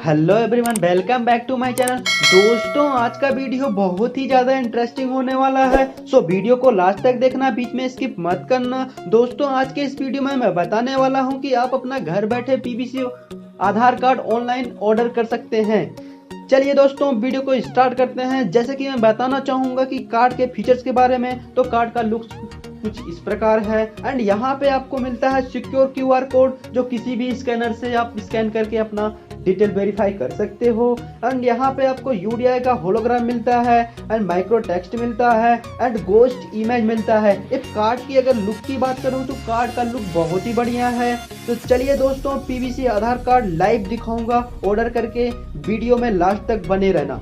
Hello everyone, welcome back to my channel. दोस्तों, आज का वीडियो बहुत ही ज़्यादा इंटरेस्टिंग होने वाला है, सो वीडियो को लास्ट तक देखना, बीच में स्किप मत करना। दोस्तों, आज के इस वीडियो में मैं बताने वाला हूं कि आप अपना घर बैठे पीवीसी आधार कार्ड ऑनलाइन ऑर्डर कर सकते हैं। चलिए दोस्तों, वीडियो को स्टार्ट करते हैं। जैसे कि मैं बताना चाहूँगा कि कार्ड के फीचर्स के बारे में, तो कार्ड का लुक कुछ इस प्रकार है एंड यहाँ पे आपको मिलता है सिक्योर क्यूआर कोड, जो किसी भी स्कैनर से आप स्कैन करके अपना डिटेल वेरीफाई कर सकते हो। एंड यहाँ पे आपको यूडीआई का होलोग्राम मिलता है एंड माइक्रो टेक्स्ट मिलता है एंड गोस्ट इमेज मिलता है। इस कार्ड की अगर लुक की बात करूँ तो कार्ड का लुक बहुत ही बढ़िया है। तो चलिए दोस्तों, पीवीसी आधार कार्ड लाइव दिखाऊंगा ऑर्डर करके, वीडियो में लास्ट तक बने रहना।